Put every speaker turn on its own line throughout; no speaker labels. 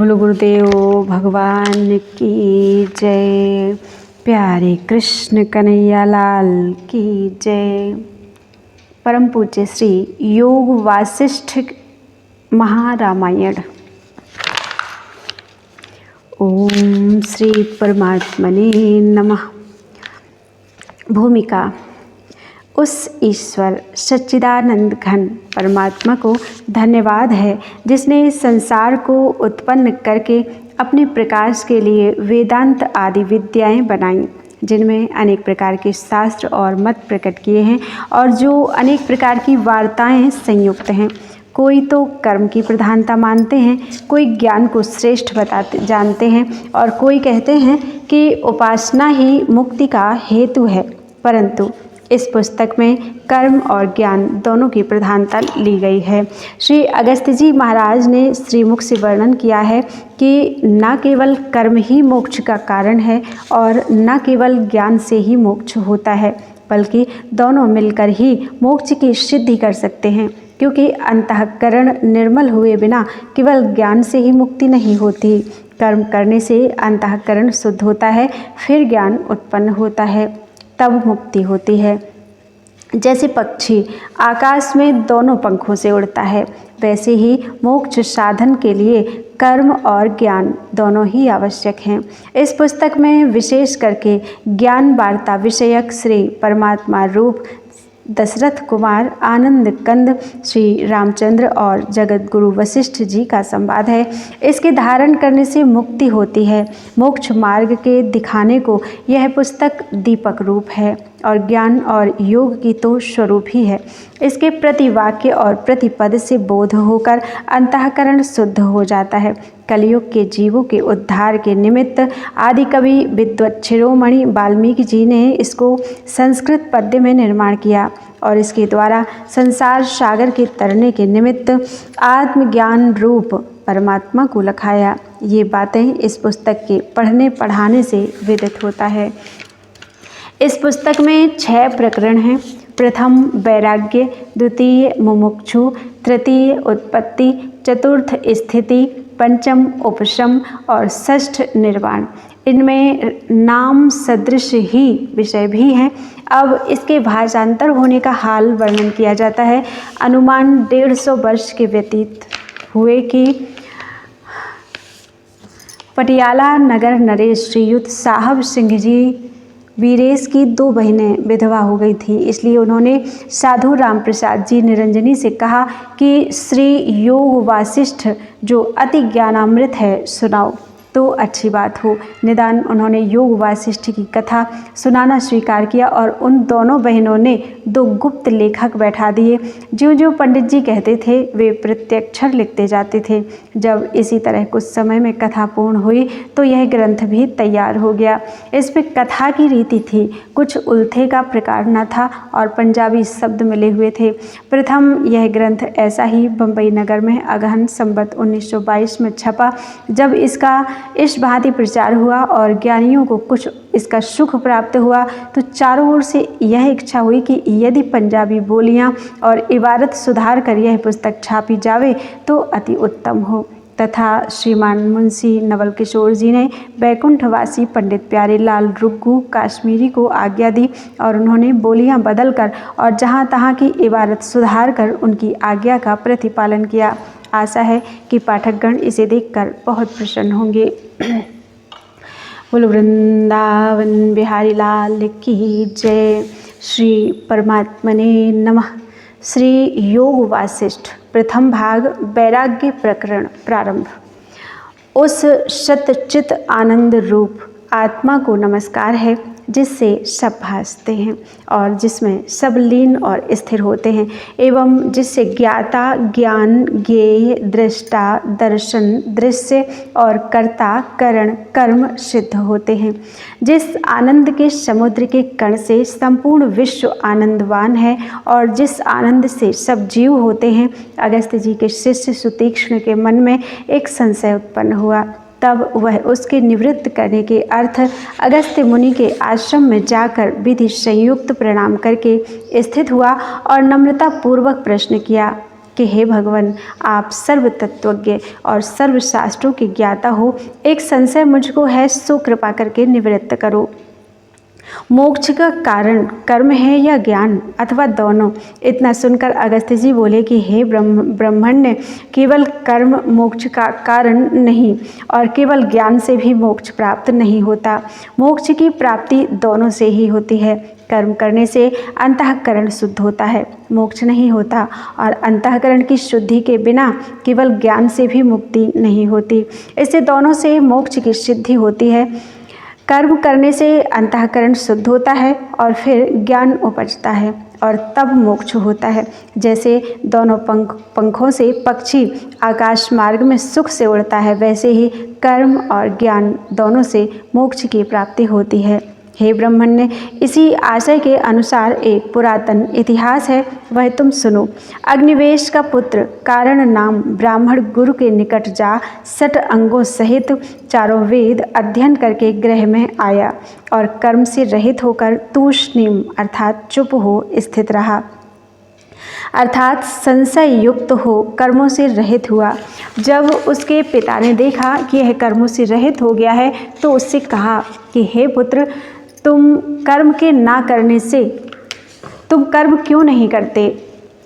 बोलो गुरुदेव भगवान की जय। प्यारे कृष्ण कन्हैया लाल की जय। परम पूज्य श्री योग वासिष्ठ महारामायण। ओम श्री परमात्मने नमः। भूमिका। उस ईश्वर सच्चिदानंद घन परमात्मा को धन्यवाद है जिसने इस संसार को उत्पन्न करके अपने प्रकाश के लिए वेदांत आदि विद्याएं बनाई, जिनमें अनेक प्रकार के शास्त्र और मत प्रकट किए हैं और जो अनेक प्रकार की वार्ताएं संयुक्त हैं। कोई तो कर्म की प्रधानता मानते हैं, कोई ज्ञान को श्रेष्ठ जानते हैं और कोई कहते हैं कि उपासना ही मुक्ति का हेतु है। परंतु इस पुस्तक में कर्म और ज्ञान दोनों की प्रधानता ली गई है। श्री अगस्त्य जी महाराज ने श्रीमुख से वर्णन किया है कि न केवल कर्म ही मोक्ष का कारण है और न केवल ज्ञान से ही मोक्ष होता है, बल्कि दोनों मिलकर ही मोक्ष की सिद्धि कर सकते हैं, क्योंकि अंतःकरण निर्मल हुए बिना केवल ज्ञान से ही मुक्ति नहीं होती। कर्म करने से अंतःकरण शुद्ध होता है, फिर ज्ञान उत्पन्न होता है, तब मुक्ति होती है। जैसे पक्षी आकाश में दोनों पंखों से उड़ता है, वैसे ही मोक्ष साधन के लिए कर्म और ज्ञान दोनों ही आवश्यक हैं। इस पुस्तक में विशेष करके ज्ञान वार्ता विषयक श्री परमात्मा रूप दशरथ कुमार आनंद कंद श्री रामचंद्र और जगत गुरु वशिष्ठ जी का संवाद है। इसके धारण करने से मुक्ति होती है। मोक्ष मार्ग के दिखाने को यह पुस्तक दीपक रूप है और ज्ञान और योग की तो स्वरूप ही है। इसके प्रति वाक्य और प्रतिपद से बोध होकर अंतःकरण शुद्ध हो जाता है। कलयुग के जीवों के उद्धार के निमित्त आदि कवि विद्वत शिरोमणि वाल्मीकि जी ने इसको संस्कृत पद्य में निर्माण किया और इसके द्वारा संसार सागर के तरने के निमित्त आत्मज्ञान रूप परमात्मा को लखाया। ये बातें इस पुस्तक के पढ़ने पढ़ाने से विदित होता है। इस पुस्तक में 6 प्रकरण हैं। प्रथम वैराग्य, द्वितीय मुमुक्षु, तृतीय उत्पत्ति, चतुर्थ स्थिति, पंचम उपशम और षष्ठ निर्वाण। इनमें नाम सदृश ही विषय भी हैं। अब इसके भाषांतर होने का हाल वर्णन किया जाता है। अनुमान 150 वर्ष के व्यतीत हुए कि पटियाला नगर नरेश श्रीयुत साहब सिंह जी वीरेश की 2 बहनें विधवा हो गई थी, इसलिए उन्होंने साधु राम प्रसाद जी निरंजनी से कहा कि श्री योग वासिष्ठ जो अति ज्ञानामृत है सुनाओ तो अच्छी बात हो। निदान उन्होंने योग वासिष्ठ की कथा सुनाना स्वीकार किया और उन दोनों बहनों ने 2 गुप्त लेखक बैठा दिए। जो जो पंडित जी कहते थे वे प्रत्यक्षर लिखते जाते थे। जब इसी तरह कुछ समय में कथा पूर्ण हुई तो यह ग्रंथ भी तैयार हो गया। इसमें कथा की रीति थी, कुछ उल्थे का प्रकार न था और पंजाबी शब्द मिले हुए थे। प्रथम यह ग्रंथ ऐसा ही बम्बई नगर में अगहन संवत 1922 में छपा। जब इसका इस भांति प्रचार हुआ और ज्ञानियों को कुछ इसका सुख प्राप्त हुआ तो चारों ओर से यह इच्छा हुई कि यदि पंजाबी बोलियां और इबारत सुधार कर यह पुस्तक छापी जावे तो अति उत्तम हो। तथा श्रीमान मुंशी नवल किशोर जी ने बैकुंठवासी पंडित प्यारे लाल रुग्गू काश्मीरी को आज्ञा दी और उन्होंने बोलियां बदलकर और जहां तहां की इबारत सुधार कर उनकी आज्ञा का प्रतिपालन किया। आशा है कि पाठकगण इसे देखकर बहुत प्रसन्न होंगे। बोलो वृंदावन बिहारी लाल की जय। श्री परमात्मने नमः। श्री योग वासिष्ठ प्रथम भाग वैराग्य प्रकरण प्रारंभ। उस सतचित आनंद रूप आत्मा को नमस्कार है जिससे सब भासते हैं और जिसमें सब लीन और स्थिर होते हैं एवं जिससे ज्ञाता ज्ञान ज्ञेय दृष्टा दर्शन दृश्य और कर्ता करण कर्म सिद्ध होते हैं। जिस आनंद के समुद्र के कण से संपूर्ण विश्व आनंदवान है और जिस आनंद से सब जीव होते हैं, अगस्त्य जी के शिष्य सुतीक्ष्ण के मन में एक संशय उत्पन्न हुआ। तब वह उसके निवृत्त करने के अर्थ अगस्त्य मुनि के आश्रम में जाकर विधि संयुक्त प्रणाम करके स्थित हुआ और नम्रता पूर्वक प्रश्न किया कि हे भगवान, आप सर्व तत्वज्ञ और सर्व शास्त्रों के ज्ञाता हो। एक संशय मुझको है, सो कृपा करके निवृत्त करो। मोक्ष का कारण कर्म है या ज्ञान, अथवा दोनों? इतना सुनकर अगस्त्य जी बोले कि हे ब्रह्मण्य, केवल कर्म मोक्ष का कारण नहीं और केवल ज्ञान से भी मोक्ष प्राप्त नहीं होता। मोक्ष की प्राप्ति दोनों से ही होती है। कर्म करने से अंतःकरण शुद्ध होता है, मोक्ष नहीं होता, और अंतःकरण की शुद्धि के बिना केवल ज्ञान से भी मुक्ति नहीं होती। इससे दोनों से मोक्ष की सिद्धि होती है। कर्म करने से अंतःकरण शुद्ध होता है और फिर ज्ञान उपजता है और तब मोक्ष होता है। जैसे दोनों पंखों से पक्षी आकाश मार्ग में सुख से उड़ता है, वैसे ही कर्म और ज्ञान दोनों से मोक्ष की प्राप्ति होती है। हे ब्रह्मण्य, इसी आशय के अनुसार एक पुरातन इतिहास है, वह तुम सुनो। अग्निवेश का पुत्र कारण नाम ब्राह्मण गुरु के निकट जा 6 अंगों सहित चारों वेद अध्ययन करके गृह में आया और कर्म से रहित होकर तूष्णीम अर्थात चुप हो स्थित रहा, अर्थात संशय युक्त हो कर्मों से रहित हुआ। जब उसके पिता ने देखा कि यह कर्मों से रहित हो गया है तो उससे कहा कि हे पुत्र, तुम कर्म क्यों नहीं करते?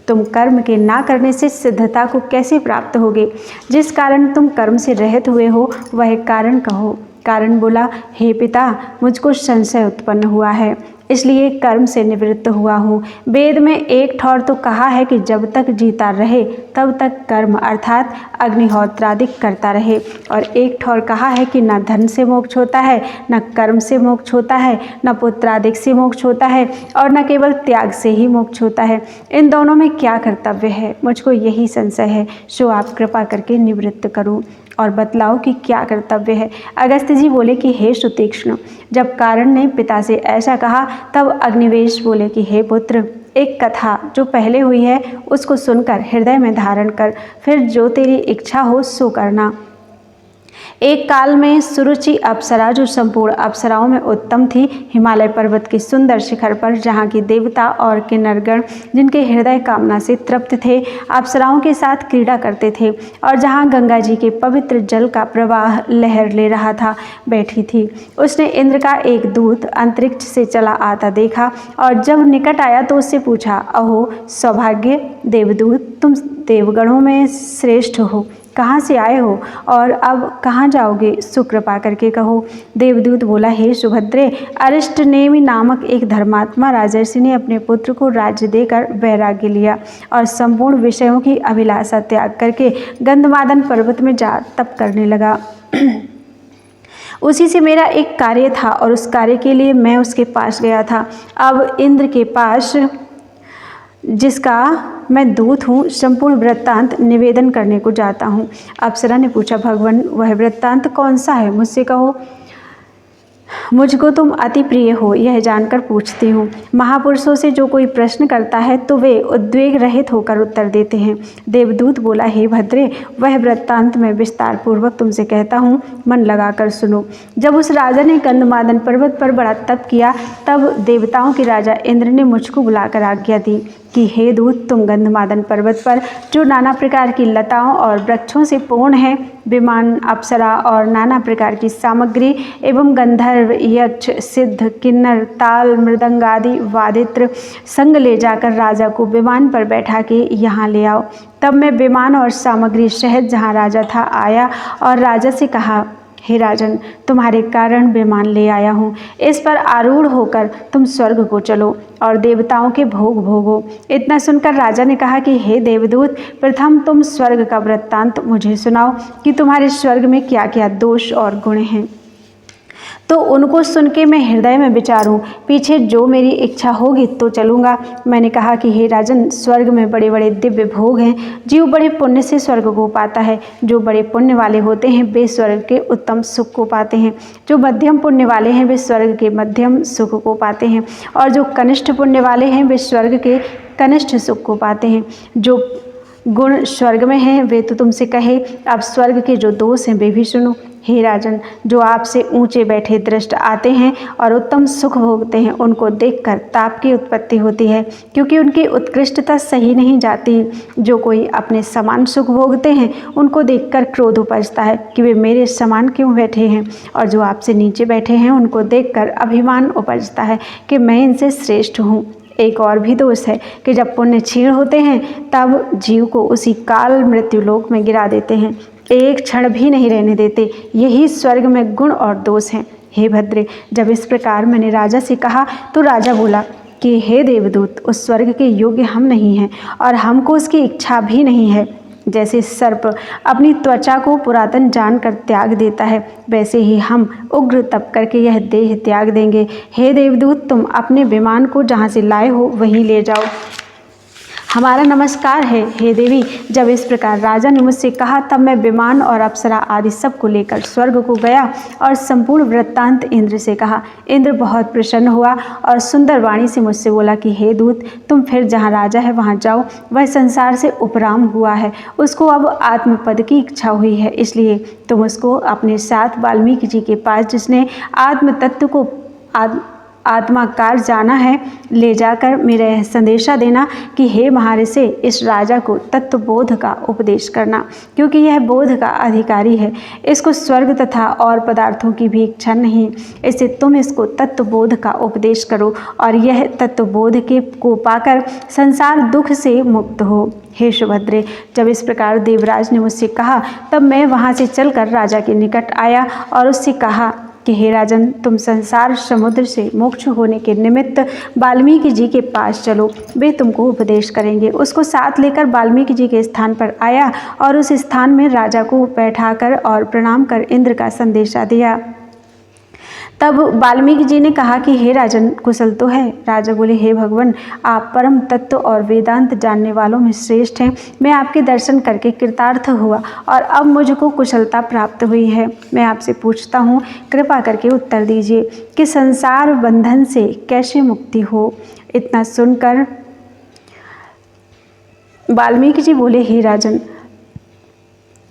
तुम कर्म के ना करने से सिद्धता को कैसे प्राप्त होगे? जिस कारण तुम कर्म से रहित हुए हो वह कारण कहो। कारण बोला, हे पिता, मुझको संशय उत्पन्न हुआ है, इसलिए कर्म से निवृत्त हुआ हूँ। वेद में एक ठौर तो कहा है कि जब तक जीता रहे तब तक कर्म अर्थात अग्निहोत्रादि करता रहे, और एक ठौर कहा है कि न धन से मोक्ष होता है, न कर्म से मोक्ष होता है, न पुत्रादिक से मोक्ष होता है, और न केवल त्याग से ही मोक्ष होता है। इन दोनों में क्या कर्तव्य है? मुझको यही संशय है, सो आप कृपा करके निवृत्त करो और बतलाओ कि क्या कर्तव्य है। अगस्त्य जी बोले कि हे सुतीक्ष्ण, जब कारण ने पिता से ऐसा कहा तब अग्निवेश बोले कि हे पुत्र, एक कथा जो पहले हुई है उसको सुनकर हृदय में धारण कर, फिर जो तेरी इच्छा हो सो करना। एक काल में सुरुचि अप्सरा, जो संपूर्ण अप्सराओं में उत्तम थी, हिमालय पर्वत के सुंदर शिखर पर, जहाँ की देवता और किन्नरगण जिनके हृदय कामना से तृप्त थे, अप्सराओं के साथ क्रीड़ा करते थे, और जहाँ गंगा जी के पवित्र जल का प्रवाह लहर ले रहा था, बैठी थी। उसने इंद्र का एक दूत अंतरिक्ष से चला आता देखा, और जब निकट आया तो उससे पूछा, अहो सौभाग्य देवदूत, तुम देवगणों में श्रेष्ठ हो, कहाँ से आए हो और अब कहाँ जाओगे? सुकृपा करके कहो। देवदूत बोला, हे सुभद्रे, अरिष्टनेमि नामक एक धर्मात्मा राजर्षि ने अपने पुत्र को राज्य देकर वैराग्य लिया और संपूर्ण विषयों की अभिलाषा त्याग करके गंधमादन पर्वत में जा तप करने लगा। उसी से मेरा एक कार्य था और उस कार्य के लिए मैं उसके पास गया था। अब इंद्र के पास, जिसका मैं दूत हूँ, संपूर्ण वृत्तांत निवेदन करने को जाता हूँ। अप्सरा ने पूछा, भगवान, वह वृत्तांत कौन सा है? मुझसे कहो, मुझको तुम अति प्रिय हो यह जानकर पूछती हूँ। महापुरुषों से जो कोई प्रश्न करता है तो वे उद्वेग रहित होकर उत्तर देते हैं। देवदूत बोला, हे भद्रे, वह वृत्तांत मैं विस्तार पूर्वक तुमसे कहता हूँ, मन लगाकर सुनो। जब उस राजा ने गंधमादन पर्वत पर बड़ा तप किया, तब देवताओं के राजा इंद्र ने मुझको बुलाकर आज्ञा दी कि हे दूत, तुम गंधमादन पर्वत पर जो नाना प्रकार की लताओं और वृक्षों से पूर्ण है, विमान, अप्सरा और नाना प्रकार की सामग्री एवं गंधर्व, यक्ष, सिद्ध, किन्नर, ताल, मृदंग आदि वादित्र संग ले जाकर राजा को विमान पर बैठा के यहाँ ले आओ। तब मैं विमान और सामग्री सहित जहाँ राजा था आया और राजा से कहा, हे राजन, तुम्हारे कारण विमान ले आया हूँ, इस पर आरूढ़ होकर तुम स्वर्ग को चलो और देवताओं के भोग भोगो। इतना सुनकर राजा ने कहा कि हे देवदूत, प्रथम तुम स्वर्ग का वृत्तांत मुझे सुनाओ कि तुम्हारे स्वर्ग में क्या क्या दोष और गुण हैं, तो उनको सुन के मैं हृदय में विचारूं, पीछे जो मेरी इच्छा होगी तो चलूँगा। मैंने कहा कि हे राजन, स्वर्ग में बड़े बड़े दिव्य भोग हैं, जीव बड़े पुण्य से स्वर्ग को पाता है। जो बड़े पुण्य वाले होते हैं वे स्वर्ग के उत्तम सुख को पाते हैं, जो मध्यम पुण्य वाले हैं वे स्वर्ग के मध्यम सुख को पाते हैं, और जो कनिष्ठ पुण्य वाले हैं वे स्वर्ग के कनिष्ठ सुख को पाते हैं। जो गुण स्वर्ग में हैं वे तो तुमसे कहे, अब स्वर्ग के जो दोष हैं वे भी सुनो। हे राजन, जो आपसे ऊंचे बैठे दृष्ट आते हैं और उत्तम सुख भोगते हैं, उनको देखकर ताप की उत्पत्ति होती है, क्योंकि उनकी उत्कृष्टता सही नहीं जाती। जो कोई अपने समान सुख भोगते हैं, उनको देखकर क्रोध उपजता है कि वे मेरे समान क्यों बैठे हैं, और जो आपसे नीचे बैठे हैं, उनको देखकर अभिमान उपजता है कि मैं इनसे श्रेष्ठ हूँ। एक और भी दोष है कि जब पुण्य क्षीण होते हैं, तब जीव को उसी काल मृत्यु लोक में गिरा देते हैं, एक क्षण भी नहीं रहने देते। यही स्वर्ग में गुण और दोष हैं। हे भद्रे, जब इस प्रकार मैंने राजा से कहा तो राजा बोला कि हे देवदूत, उस स्वर्ग के योग्य हम नहीं हैं और हमको उसकी इच्छा भी नहीं है। जैसे सर्प अपनी त्वचा को पुरातन जानकर त्याग देता है, वैसे ही हम उग्र तप करके यह देह त्याग देंगे। हे देवदूत, तुम अपने विमान को जहाँ से लाए हो वहीं ले जाओ, हमारा नमस्कार है। हे देवी, जब इस प्रकार राजा ने मुझसे कहा, तब मैं विमान और अप्सरा आदि सब को लेकर स्वर्ग को गया और संपूर्ण वृत्तांत इंद्र से कहा। इंद्र बहुत प्रसन्न हुआ और सुंदर वाणी से मुझसे बोला कि हे दूत, तुम फिर जहाँ राजा है वहाँ जाओ। वह संसार से उपराम हुआ है, उसको अब आत्मपद की इच्छा हुई है, इसलिए तुम उसको अपने साथ वाल्मीकि जी के पास, जिसने आत्म तत्व को आत्माकार जाना है, ले जाकर मेरा यह संदेशा देना कि हे महर्षि, इस राजा को तत्वबोध का उपदेश करना, क्योंकि यह बोध का अधिकारी है। इसको स्वर्ग तथा और पदार्थों की भी इच्छा नहीं, इससे तुम इसको तत्वबोध का उपदेश करो और यह तत्वबोध के को पाकर संसार दुख से मुक्त हो। हे सुभद्रे, जब इस प्रकार देवराज ने मुझसे कहा, तब मैं वहाँ से चलकर राजा के निकट आया और उससे कहा कि हे राजन, तुम संसार समुद्र से मोक्ष होने के निमित्त वाल्मीकि जी के पास चलो, वे तुमको उपदेश करेंगे। उसको साथ लेकर वाल्मीकि जी के स्थान पर आया और उस स्थान में राजा को बैठाकर और प्रणाम कर इंद्र का संदेशा दिया। तब वाल्मीकि जी ने कहा कि हे राजन, कुशल तो है? राजा बोले, हे भगवान, आप परम तत्व और वेदांत जानने वालों में श्रेष्ठ हैं। मैं आपके दर्शन करके कृतार्थ हुआ और अब मुझको कुशलता प्राप्त हुई है। मैं आपसे पूछता हूँ, कृपा करके उत्तर दीजिए कि संसार बंधन से कैसे मुक्ति हो। इतना सुनकर वाल्मीकि जी बोले, हे राजन,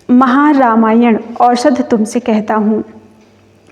महारामायण औषध तुमसे कहता हूँ,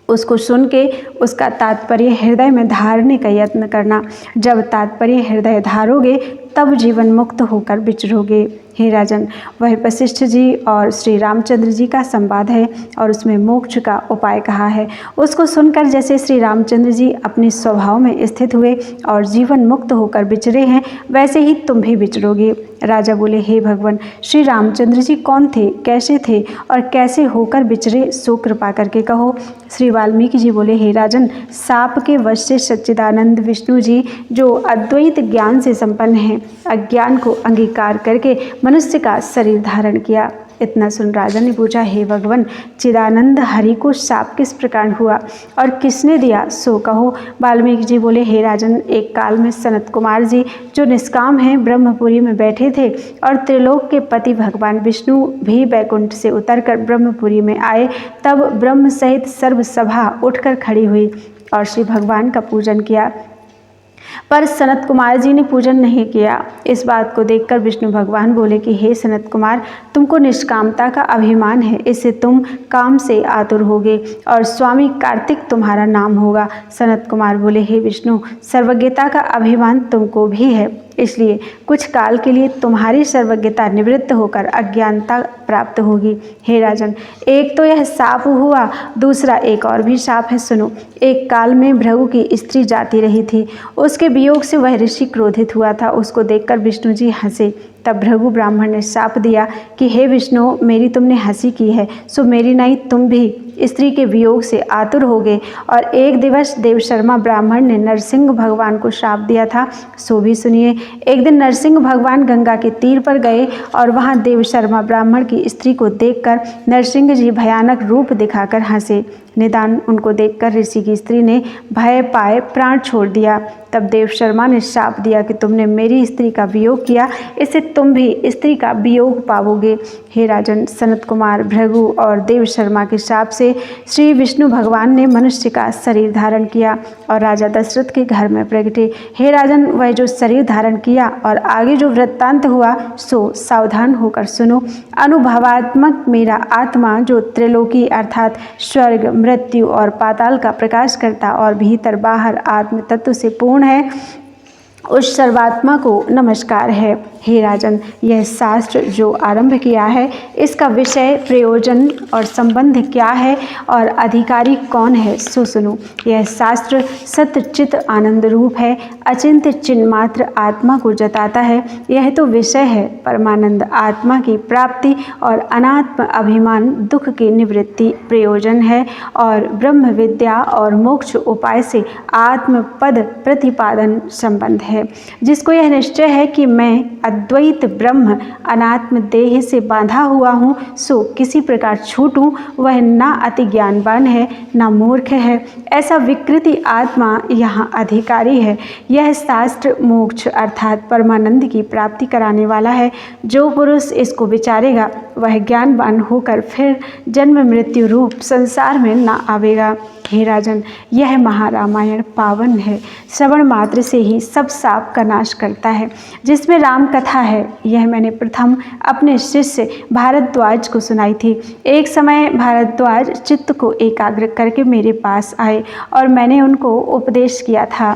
उसको सुन के उसका तात्पर्य हृदय में धारने का यत्न करना। जब तात्पर्य हृदय धारोगे, तब जीवन मुक्त होकर विचरोगे। हे राजन, वह वशिष्ठ जी और श्री रामचंद्र जी का संवाद है और उसमें मोक्ष का उपाय कहा है। उसको सुनकर जैसे श्री रामचंद्र जी अपने स्वभाव में स्थित हुए और जीवन मुक्त होकर विचरे हैं, वैसे ही तुम भी विचरोगे। राजा बोले, हे भगवान, श्री रामचंद्र जी कौन थे, कैसे थे और कैसे होकर विचरे, सो कृपा करके कहो। श्री वाल्मीकि जी बोले, हे राजन, साप के वश से सच्चिदानंद विष्णु जी, जो अद्वैत ज्ञान से संपन्न हैं, अज्ञान को अंगीकार करके मनुष्य का शरीर धारण किया। इतना सुन राजा ने पूछा, हे भगवान, चिदानंद हरि को शाप किस प्रकार हुआ और किसने दिया, सो कहो। वाल्मीकि जी बोले, हे राजन, एक काल में सनत कुमार जी, जो निष्काम हैं, ब्रह्मपुरी में बैठे थे और त्रिलोक के पति भगवान विष्णु भी बैकुंठ से उतरकर ब्रह्मपुरी में आए। तब ब्रह्म सहित सर्व सभा उठकर खड़ी हुई और श्री भगवान का पूजन किया, पर सनत कुमार जी ने पूजन नहीं किया। इस बात को देखकर विष्णु भगवान बोले कि हे सनत कुमार, तुमको निष्कामता का अभिमान है, इससे तुम काम से आतुर होगे और स्वामी कार्तिक तुम्हारा नाम होगा। सनत कुमार बोले, हे विष्णु, सर्वज्ञता का अभिमान तुमको भी है, इसलिए कुछ काल के लिए तुम्हारी सर्वज्ञता निवृत्त होकर अज्ञानता प्राप्त होगी। हे राजन, एक तो यह साप हुआ, दूसरा एक और भी साप है, सुनो। एक काल में भृगु की स्त्री जाती रही थी, उसके वियोग से वह ऋषि क्रोधित हुआ था। उसको देखकर विष्णु जी हंसे। तब भृगु ब्राह्मण ने शाप दिया कि हे विष्णु, मेरी तुमने हंसी की है, सो मेरी नहीं तुम भी स्त्री के वियोग से आतुर हो गए। और एक दिवस देवशर्मा ब्राह्मण ने नरसिंह भगवान को शाप दिया था, सो भी सुनिए। एक दिन नरसिंह भगवान गंगा के तीर पर गए और वहाँ देवशर्मा ब्राह्मण की स्त्री को देखकर नरसिंह जी भयानक रूप दिखाकर हंसे। निदान उनको देखकर ऋषि की स्त्री ने भय पाए प्राण छोड़ दिया। तब देवशर्मा ने शाप दिया कि तुमने मेरी स्त्री का वियोग किया, इससे तुम भी स्त्री का वियोग पाओगे। हे राजन, सनत कुमार, भृगु और देवशर्मा के शाप से से श्री विष्णु भगवान ने मनुष्य का शरीर धारण किया और राजा दशरथ के घर में प्रगटे। हे राजन, वह जो शरीर धारण किया और आगे जो वृत्तांत हुआ सो सावधान होकर सुनो। अनुभवात्मक मेरा आत्मा जो त्रिलोकी अर्थात स्वर्ग, मृत्यु और पाताल का प्रकाश करता और भीतर बाहर आत्म तत्व से पूर्ण है, उस सर्वात्मा को नमस्कार है। हे राजन, यह शास्त्र जो आरंभ किया है इसका विषय, प्रयोजन और संबंध क्या है और अधिकारी कौन है सो सुनो। यह शास्त्र सत्य चित आनंद रूप है, अचिंत चिन्मात्र आत्मा को जताता है। यह तो विषय है परमानंद आत्मा की प्राप्ति और अनात्म अभिमान दुख की निवृत्ति प्रयोजन है और ब्रह्म विद्या और मोक्ष उपाय से आत्म पद प्रतिपादन संबंध है। जिसको यह निश्चय है कि मैं अद्वैत ब्रह्म अनात्म देह से बांधा हुआ हूँ, सो किसी प्रकार छूटूं, वह ना अति ज्ञानवान है ना मूर्ख है। ऐसा विकृति आत्मा यहाँ अधिकारी है। यह शास्त्र मोक्ष अर्थात परमानंद की प्राप्ति कराने वाला है। जो पुरुष इसको विचारेगा वह ज्ञानवान होकर फिर जन्म मृत्यु रूप संसार में ना आवेगा। हे राजन, यह महारामायण पावन है, श्रवण मात्र से ही सब पाप का नाश करता है। जिसमें राम कथा है, यह मैंने प्रथम अपने शिष्य भारद्वाज को सुनाई थी। एक समय भारद्वाज चित्त को एकाग्र करके मेरे पास आए और मैंने उनको उपदेश किया था।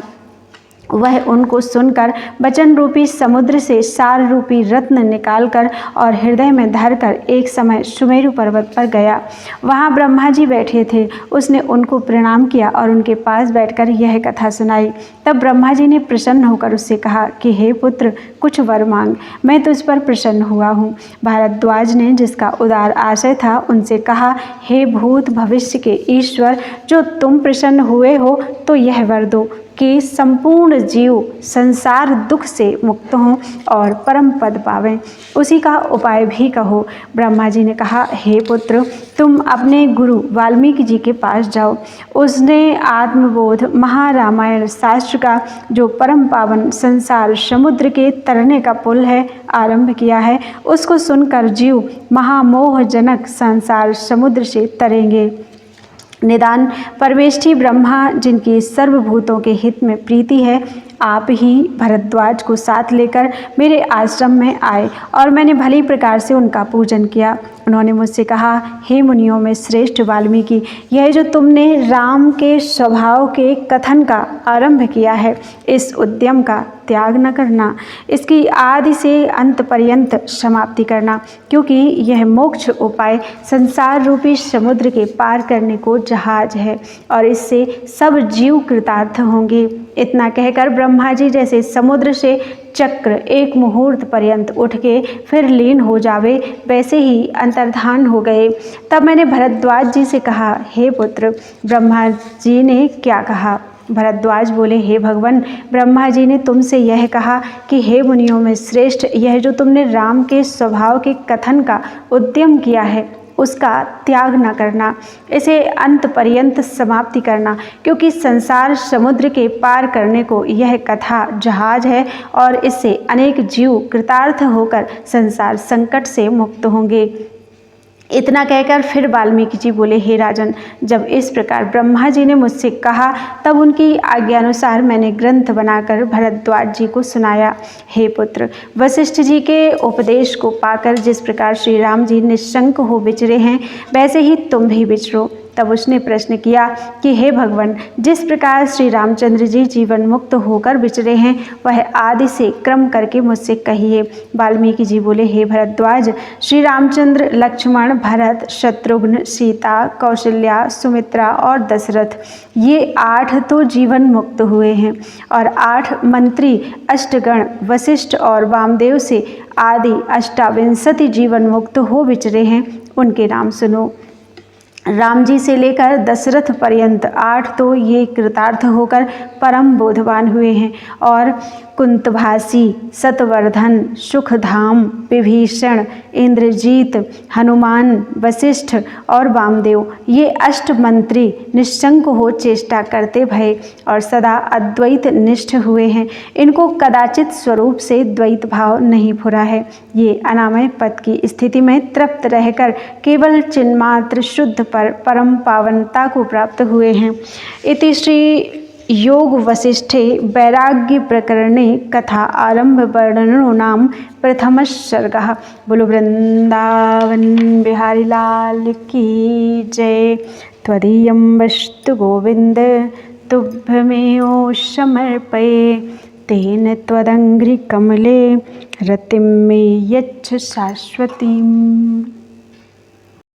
वह उनको सुनकर वचन रूपी समुद्र से सार रूपी रत्न निकालकर और हृदय में धरकर एक समय सुमेरु पर्वत पर गया। वहाँ ब्रह्मा जी बैठे थे। उसने उनको प्रणाम किया और उनके पास बैठकर यह कथा सुनाई। तब ब्रह्मा जी ने प्रसन्न होकर उससे कहा कि हे पुत्र, कुछ वर मांग, मैं तुझ पर प्रसन्न हुआ हूँ। भारद्वाज ने, जिसका उदार आशय था, उनसे कहा, हे भूत भविष्य के ईश्वर, जो तुम प्रसन्न हुए हो तो यह वर दो कि संपूर्ण जीव संसार दुख से मुक्त हों और परम पद पावें। उसी का उपाय भी कहो। ब्रह्मा जी ने कहा, हे पुत्र, तुम अपने गुरु वाल्मीकि जी के पास जाओ। उसने आत्मबोध महारामायण शास्त्र का, जो परम पावन संसार समुद्र के तरने का पुल है, आरंभ किया है। उसको सुनकर जीव महामोहजनक संसार समुद्र से तरेंगे। निदान परमेष्ठी ब्रह्मा, जिनकी सर्वभूतों के हित में प्रीति है, आप ही भरद्वाज को साथ लेकर मेरे आश्रम में आए और मैंने भली प्रकार से उनका पूजन किया। उन्होंने मुझसे कहा, हे मुनियों में श्रेष्ठ वाल्मीकि, यह जो तुमने राम के स्वभाव के कथन का आरंभ किया है, इस उद्यम का त्याग न करना, इसकी आदि से अंत पर्यंत समाप्ति करना, क्योंकि यह मोक्ष उपाय संसार रूपी समुद्र के पार करने को जहाज है और इससे सब जीव कृतार्थ होंगे। इतना कहकर ब्रह्मा जी जैसे समुद्र से चक्र एक मुहूर्त पर्यंत उठ के फिर लीन हो जावे, वैसे ही अंतर्धान हो गए। तब मैंने भरद्वाज जी से कहा, हे पुत्र, ब्रह्मा जी ने क्या कहा? भरद्वाज बोले, हे भगवान, ब्रह्मा जी ने तुमसे यह कहा कि हे मुनियों में श्रेष्ठ, यह जो तुमने राम के स्वभाव के कथन का उद्यम किया है, उसका त्याग न करना, इसे अंत पर्यंत समाप्ति करना, क्योंकि संसार समुद्र के पार करने को यह कथा जहाज है और इससे अनेक जीव कृतार्थ होकर संसार संकट से मुक्त होंगे। इतना कहकर फिर वाल्मीकि जी बोले, हे राजन, जब इस प्रकार ब्रह्मा जी ने मुझसे कहा, तब उनकी आज्ञानुसार मैंने ग्रंथ बनाकर भरद्वाज जी को सुनाया। हे पुत्र, वशिष्ठ जी के उपदेश को पाकर जिस प्रकार श्री राम जी निशंक हो विचरे हैं, वैसे ही तुम भी विचरो। तब उसने प्रश्न किया कि हे भगवान, जिस प्रकार श्री रामचंद्र जी जीवन मुक्त होकर विचरे हैं, वह आदि से क्रम करके मुझसे कहिए। वाल्मीकि जी बोले, हे भरद्वाज, श्री रामचंद्र, लक्ष्मण, भरत, शत्रुघ्न, सीता, कौशल्या, सुमित्रा और दशरथ, ये 8 तो जीवन मुक्त हुए हैं और 8 मंत्री अष्टगण वशिष्ठ और वामदेव से आदि 28 जीवन मुक्त हो विचरे हैं। उनके नाम सुनो। राम जी से लेकर दशरथ पर्यंत 8 तो ये कृतार्थ होकर परम बोधवान हुए हैं और कुंतभासी, सतवर्धन, सुखधाम, विभीषण, इंद्रजीत, हनुमान, वशिष्ठ और वामदेव ये अष्ट मंत्री निशंक हो चेष्टा करते भय और सदा अद्वैत निष्ठ हुए हैं। इनको कदाचित स्वरूप से द्वैत भाव नहीं फुरा है। ये अनामय पद की स्थिति में तृप्त रहकर केवल चिन्मात्र शुद्ध पर परम पावनता को प्राप्त हुए हैं। इति श्री योग वसिष्ठे वैराग्य प्रकरणे कथा आरंभ वर्णनो नाम प्रथम सर्गः। बोलो वृंदावन बिहारी लाल की जय। त्वदीयं वस्तु गोविंद तुभ्यमेव समर्पये, तेन त्वदङ्घ्रि कमले रतिं मे यच्छ शाश्वतीम्।